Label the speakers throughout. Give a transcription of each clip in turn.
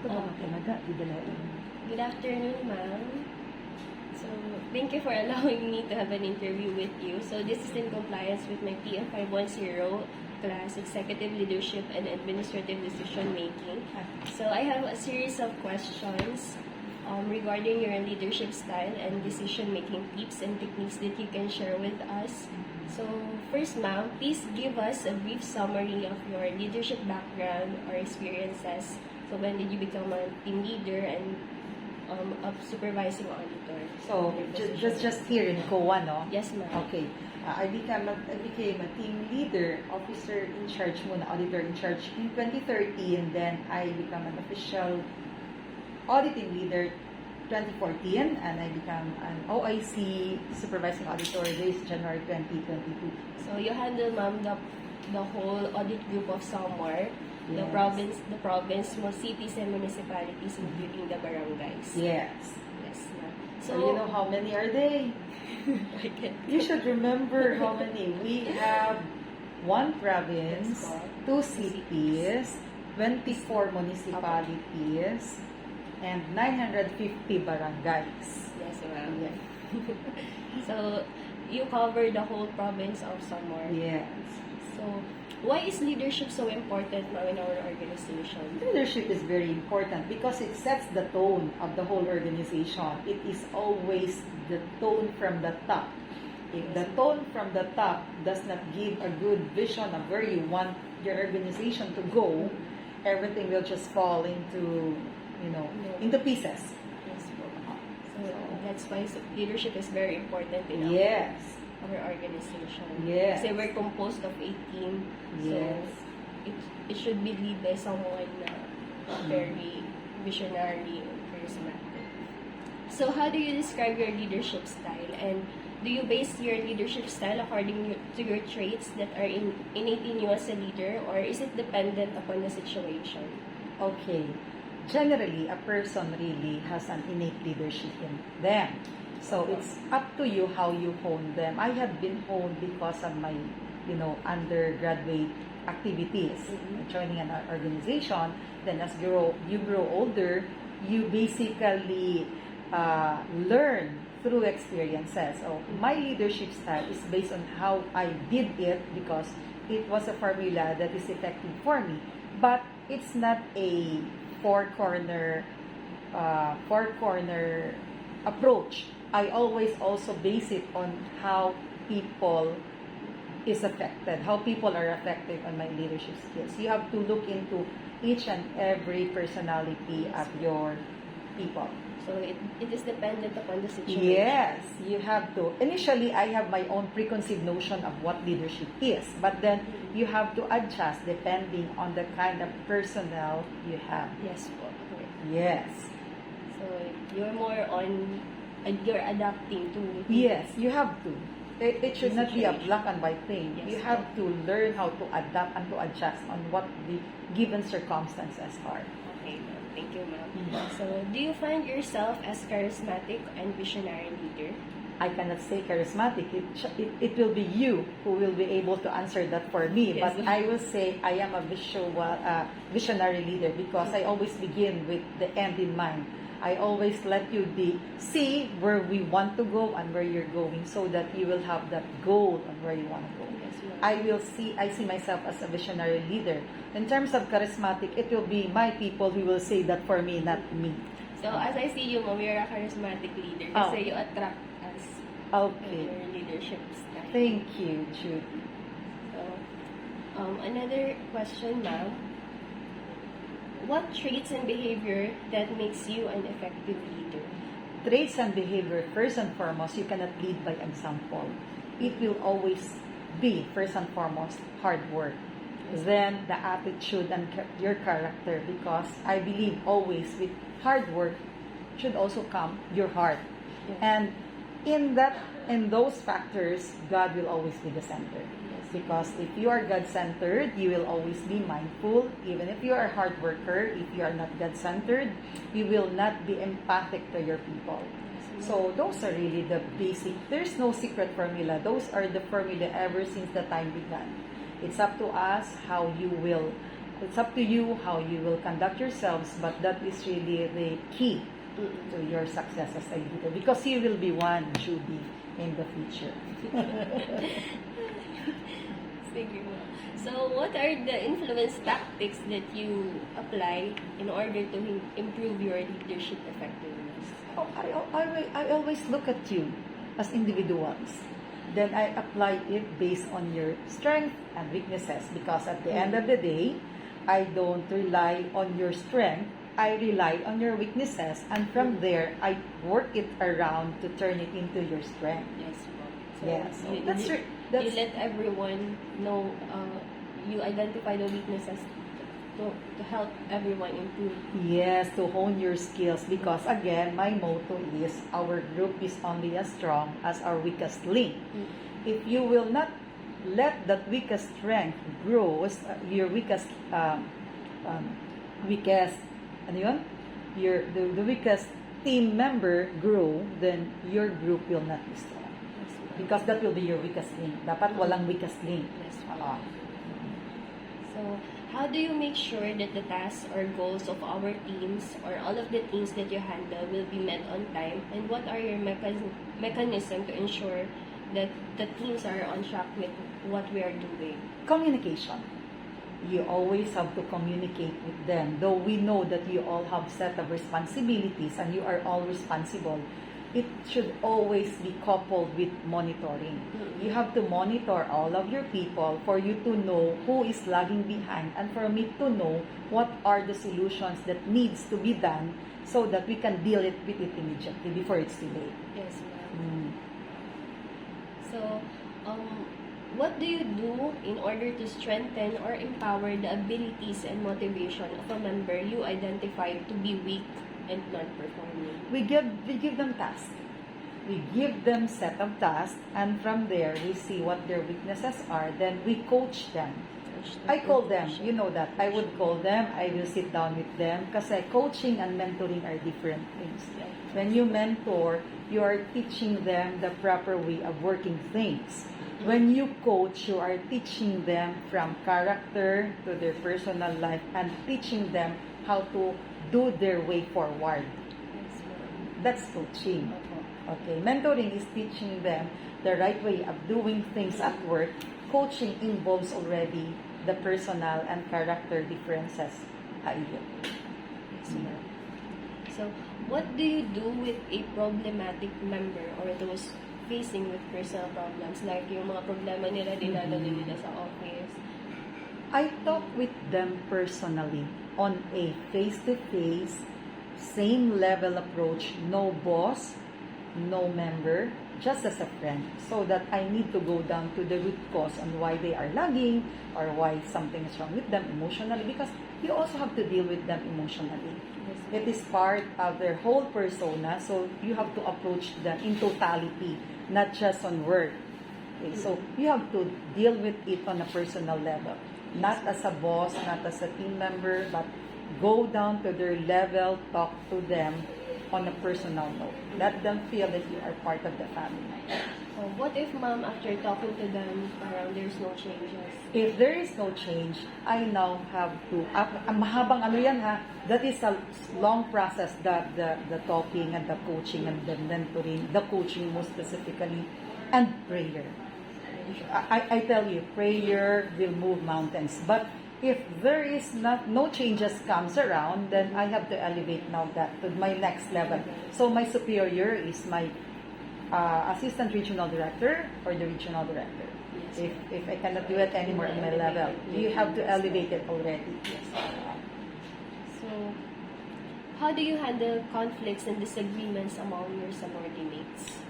Speaker 1: Good afternoon, ma'am. So, thank you for allowing me to have an interview with you. So, this is in compliance with my TF 510 class, Executive Leadership and Administrative Decision Making. So, I have a series of questions regarding your leadership style and decision making tips and techniques that you can share with us. So, first, ma'am, please give us a brief summary of your leadership background or experiences. So, when did you become a team leader and a supervising auditor?
Speaker 2: So, just here in COA, no?
Speaker 1: Yes, ma'am.
Speaker 2: Okay. I became a team leader, officer in charge muna, auditor in charge in 2013, and then I become an official auditing leader 2014, and I become an OIC supervising auditor this January 2022.
Speaker 1: So, you handle, ma'am, the whole audit group of Samar,
Speaker 2: Yes.
Speaker 1: the province, small cities and municipalities, including the barangays.
Speaker 2: Yes.
Speaker 1: Yes, ma'am.
Speaker 2: So, you know how many are they?
Speaker 1: I can
Speaker 2: You should remember how many. We have one province, 2 cities, 24 municipalities, and 950 barangays.
Speaker 1: Yes, ma'am.
Speaker 2: Yeah.
Speaker 1: So, you cover the whole province of Samar.
Speaker 2: Yes.
Speaker 1: So, why is leadership so important now in our organization?
Speaker 2: Leadership is very important because it sets the tone of the whole organization. It is always the tone from the top. If the tone from the top does not give a good vision of where you want your organization to go, everything will just fall into, into pieces.
Speaker 1: Yes, po. So, that's why leadership is very important in
Speaker 2: Yes.
Speaker 1: our organization.
Speaker 2: Yes.
Speaker 1: Kasi we're composed of 18.
Speaker 2: Yes.
Speaker 1: So, it should be led by someone very visionary and charismatic. So, how do you describe your leadership style? And do you base your leadership style according to your traits that are innate in you as a leader, or is it dependent upon the situation?
Speaker 2: Okay. Generally, a person really has an innate leadership in them. So, it's up to you how you hone them. I have been honed because of my, undergraduate activities. Joining an organization, then as you grow older, you basically learn through experiences. So, my leadership style is based on how I did it because it was a formula that is effective for me. But it's not a four-corner approach. I always also base it on how people is affected, how people are affected on my leadership skills. You have to look into each and every personality of your people.
Speaker 1: So, it is dependent upon the situation.
Speaker 2: Yes, you have to. Initially, I have my own preconceived notion of what leadership is, but then you have to adjust depending on the kind of personnel you have.
Speaker 1: Yes po.
Speaker 2: Yes.
Speaker 1: So, you're more on, you're adapting to...
Speaker 2: Yes, you have to. It should not be a
Speaker 1: Situation.
Speaker 2: black and white thing.
Speaker 1: Yes,
Speaker 2: You have to learn how to adapt and to adjust on what the given circumstances are.
Speaker 1: Okay, ma'am. Thank you, ma'am. So, do you find yourself as charismatic and visionary leader?
Speaker 2: I cannot say charismatic. It will be you who will be able to answer that for me.
Speaker 1: Yes.
Speaker 2: But I will say I am a visionary leader because I always begin with the end in mind. I always let you see where we want to go and where you're going so that you will have that goal on where you want to go.
Speaker 1: Yes, ma'am.
Speaker 2: I see myself as a visionary leader. In terms of charismatic, it will be my people who will say that for me, not me.
Speaker 1: So, as I see you, ma'am, you're a charismatic leader kasi you attract us
Speaker 2: Okay.
Speaker 1: your leadership style.
Speaker 2: Thank you, Judy.
Speaker 1: So, another question, ma'am. What traits and behavior that makes you an effective leader?
Speaker 2: Traits and behavior, first and foremost, you cannot lead by example. It will always be, first and foremost, hard work. Then the attitude and your character, because I believe always with hard work should also come your heart.
Speaker 1: Yes.
Speaker 2: And in those factors, God will always be the center. Because if you are God-centered, you will always be mindful. Even if you are a hard worker, if you are not God-centered, you will not be empathic to your people. So those are really the basic. There's no secret formula. Those are the formula ever since the time began. It's up to us how you will it's up to you how you will conduct yourselves, but that is really the key
Speaker 1: Mm-mm.
Speaker 2: to your success as a leader, because you will be one, Judy, in the future.
Speaker 1: Sige mo. So, what are the influence tactics that you apply in order to improve your leadership effectiveness?
Speaker 2: Oh, I always look at you as individuals. Then I apply it based on your strength and weaknesses, because at the end of the day, I don't rely on your strength. I rely on your weaknesses, and from there, I work it around to turn it into your strength.
Speaker 1: Yes po. So,
Speaker 2: Yes,
Speaker 1: you,
Speaker 2: that's
Speaker 1: you,
Speaker 2: right.
Speaker 1: you let everyone know, you identify the weaknesses to help everyone improve.
Speaker 2: Yes, to hone your skills, because again, my motto is our group is only as strong as our weakest link. If you will not let that weakest strength grow, your weakest ano yun? The weakest team member grow, then your group will not be strong.
Speaker 1: Yes, ma'am.
Speaker 2: Because that will be your weakest link. Dapat walang weakest link.
Speaker 1: Yes,
Speaker 2: Oo.
Speaker 1: So, how do you make sure that the tasks or goals of our teams or all of the teams that you handle will be met on time? And what are your mechanism to ensure that the teams are on track with what we are doing?
Speaker 2: Communication. You always have to communicate with them. Though we know that you all have set of responsibilities and you are all responsible, it should always be coupled with monitoring. You have to monitor all of your people for you to know who is lagging behind, and for me to know what are the solutions that needs to be done so that we can deal with it immediately before it's too late.
Speaker 1: Yes, ma'am.
Speaker 2: Mm.
Speaker 1: So, what do you do in order to strengthen or empower the abilities and motivation of a member you identify to be weak and non-performing?
Speaker 2: We give them tasks. We give them set of tasks, and from there we see what their weaknesses are. Then we coach them. I call them, you know that. I would call them, I will sit down with them, kasi coaching and mentoring are different things. When you mentor, you are teaching them the proper way of working things. When you coach, you are teaching them from character to their personal life, and teaching them how to do their way forward.
Speaker 1: Yes, ma'am.
Speaker 2: That's coaching.
Speaker 1: Opo.
Speaker 2: Okay, mentoring is teaching them the right way of doing things at work. Coaching involves already the personal and character differences. Ayun.
Speaker 1: Yes, ma'am. So, what do you do with a problematic member or those facing with personal problems? Like, yung mga problema nila, dinadala nila sa office.
Speaker 2: I talk with them personally on a face-to-face, same level approach, no boss, no member, just as a friend, so that I need to go down to the root cause on why they are lagging or why something is wrong with them emotionally, because you also have to deal with them emotionally.
Speaker 1: Yes,
Speaker 2: It is part of their whole persona, so you have to approach them in totality, not just on work. Okay, so you have to deal with it on a personal level, not as a boss, not as a team member, but go down to their level, talk to them on a personal note. Let them feel that you are part of the family.
Speaker 1: What if, ma'am, after talking to them, parang there's no changes?
Speaker 2: If there is no change, I now have to, mahabang ano yan ha, that is a long process, the talking and the coaching and the mentoring, the coaching most specifically, and prayer. I tell you, prayer will move mountains. But if there is no changes comes around, then I have to elevate now that to my next level. So my superior is my assistant regional director or the regional director.
Speaker 1: Yes.
Speaker 2: If I cannot do it anymore at my level, you have to elevate it already.
Speaker 1: So, how do you handle conflicts and disagreements among your subordinates?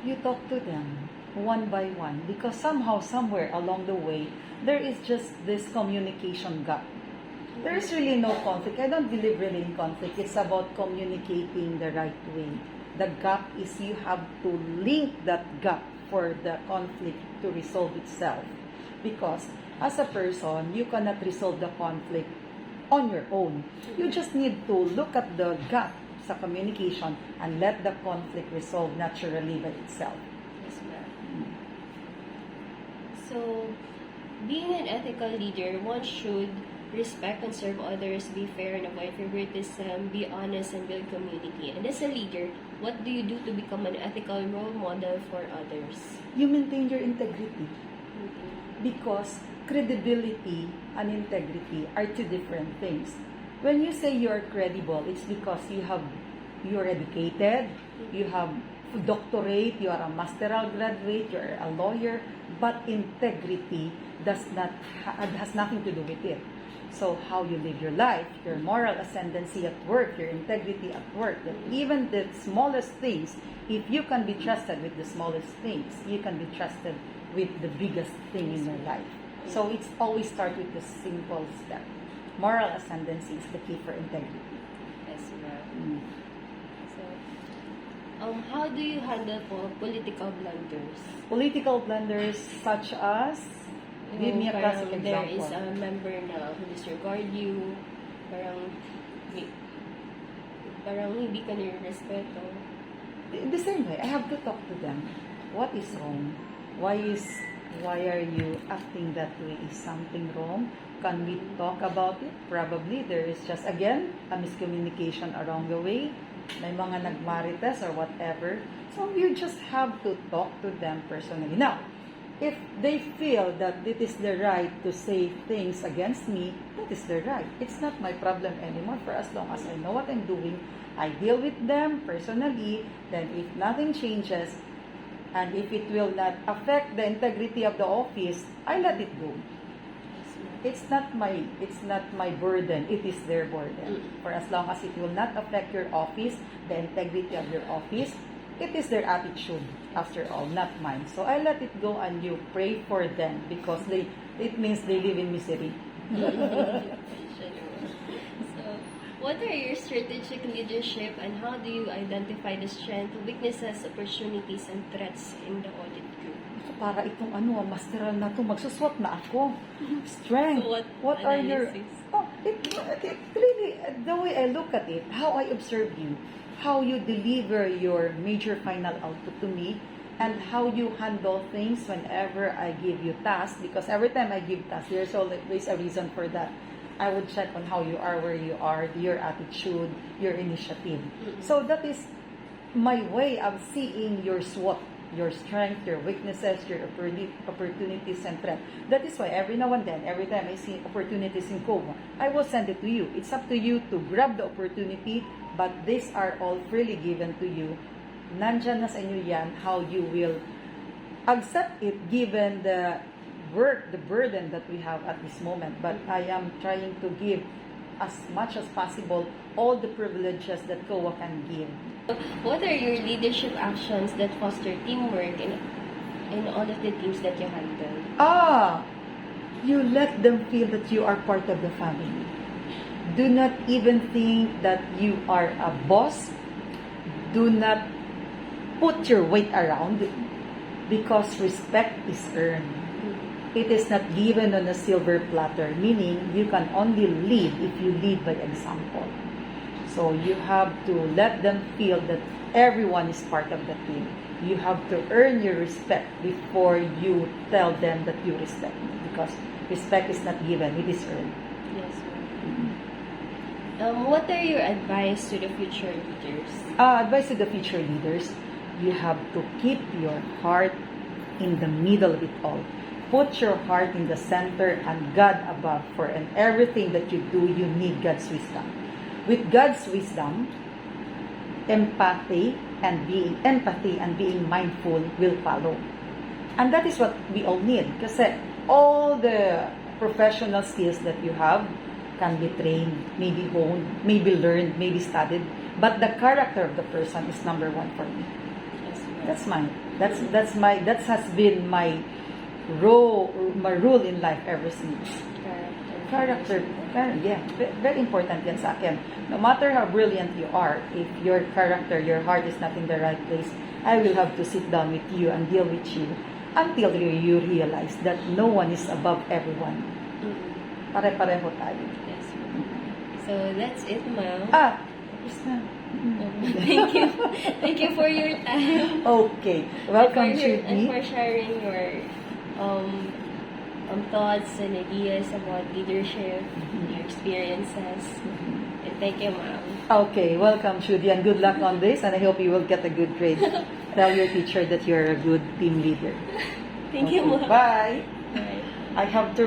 Speaker 2: You talk to them one by one, because somehow, somewhere along the way, there is just this communication gap. There is really no conflict. I don't believe really in conflict. It's about communicating the right way. The gap is you have to link that gap for the conflict to resolve itself. Because as a person, you cannot resolve the conflict on your own. You just need to look at the gap sa communication and let the conflict resolve naturally by itself.
Speaker 1: Yes, ma'am. So, being an ethical leader, one should respect and serve others, be fair and avoid favoritism, be honest and build community. And as a leader, what do you do to become an ethical role model for others?
Speaker 2: You maintain your integrity. Because credibility and integrity are two different things. When you say you are credible, it's because you are educated, you have doctorate, you are a masteral graduate, you are a lawyer, but integrity has nothing to do with it. So how you live your life, your moral ascendancy at work, your integrity at work, that even the smallest things, if you can be trusted with the smallest things, you can be trusted with the biggest thing in your life. So it's always start with the simple step. Moral ascendancy is the key for integrity.
Speaker 1: Yes, ma'am. So, how do you handle political blunders?
Speaker 2: Political blunders such as, give me a classic
Speaker 1: Parang
Speaker 2: example.
Speaker 1: there is a member na who disregard you, parang hindi ka nire-respeto.
Speaker 2: The same way, I have to talk to them. What is wrong? Why are you acting that way? Is something wrong? Can we talk about it? Probably there is just, again, a miscommunication along the way. May mga nagmarites or whatever. So you just have to talk to them personally. Now, if they feel that it is their right to say things against me, that is their right. It's not my problem anymore. For as long as I know what I'm doing, I deal with them personally. Then if nothing changes, and if it will not affect the integrity of the office, I let it go. It's not my burden. It is their burden. For as long as it will not affect your office, the integrity of your office, it is their attitude, after all, not mine. So I let it go, and you pray for them because it means they live in misery.
Speaker 1: So, what are your strategic leadership and how do you identify the strengths, weaknesses, opportunities, and threats in the audit group?
Speaker 2: So para itong masteral na to, magsuswat na ako. Strength.
Speaker 1: So
Speaker 2: what are your...
Speaker 1: analysis?
Speaker 2: Oh, it really, the way I look at it, how I observe you, how you deliver your major final output to me, and how you handle things whenever I give you tasks, because every time I give tasks, there's always a reason for that. I would check on how you are, where you are, your attitude, your initiative. So that is my way of seeing your SWOT, your strength, your weaknesses, your opportunities, and threats. That is why every now and then, every time I see opportunities in COVA, I will send it to you. It's up to you to grab the opportunity, but these are all freely given to you. Nandyan na sa inyo yan, how you will accept it given the work, the burden that we have at this moment. But I am trying to give as much as possible all the privileges that COA can give.
Speaker 1: What are your leadership actions that foster teamwork in all of the teams that you handle?
Speaker 2: You let them feel that you are part of the family. Do not even think that you are a boss. Do not put your weight around, because respect is earned. It is not given on a silver platter, meaning you can only lead if you lead by example. So you have to let them feel that everyone is part of the team. You have to earn your respect before you tell them that you respect them, because respect is not given, it is earned.
Speaker 1: Yes, ma'am. What are your advice to the future leaders?
Speaker 2: Advice to the future leaders, you have to keep your heart in the middle of it all. Put your heart in the center and God above, for in everything that you do, you need God's wisdom. With God's wisdom, empathy and being mindful will follow. And that is what we all need, kasi all the professional skills that you have can be trained, maybe honed, maybe learned, maybe studied, but the character of the person is number one for me. That's mine. That has been my rule in life ever since. Character, yeah, very important yan sa akin. No matter how brilliant you are, if your character, your heart is not in the right place, I will have to sit down with you and deal with you until you realize that no one is above everyone. Pare-pareho tayo.
Speaker 1: Yes. So that's it, ma'am.
Speaker 2: Tapos na.
Speaker 1: Thank you. Thank you for your time.
Speaker 2: Okay. Welcome,
Speaker 1: and
Speaker 2: Judy.
Speaker 1: for sharing your thoughts and ideas about leadership, your experiences. And thank you, ma'am.
Speaker 2: Okay, welcome, Judy, and good luck on this, and I hope you will get a good grade. Tell your teacher that you're a good team leader.
Speaker 1: Thank you,
Speaker 2: Okay,
Speaker 1: ma'am.
Speaker 2: bye.
Speaker 1: Bye.
Speaker 2: I have to